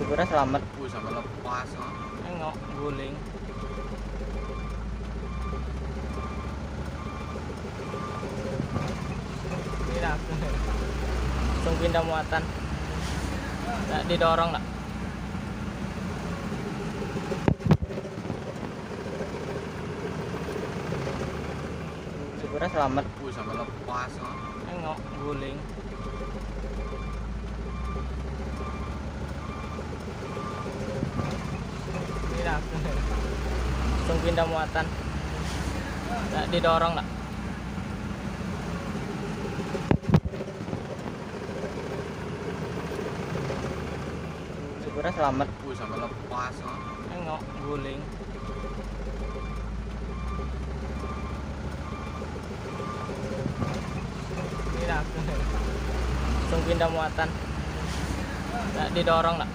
Syukurnya selamat. Sampai lepas. Nengok guling. Ini langsung pindah muatan. Nggak didorong lah. Syukurnya selamat. Sampai lepas. Nengok guling. Ini langsung pindah muatan. Nggak didorong lah. Syukurnya selamat. Sampai lepas. Nengok guling. Ini langsung pindah muatan. Nggak didorong lah.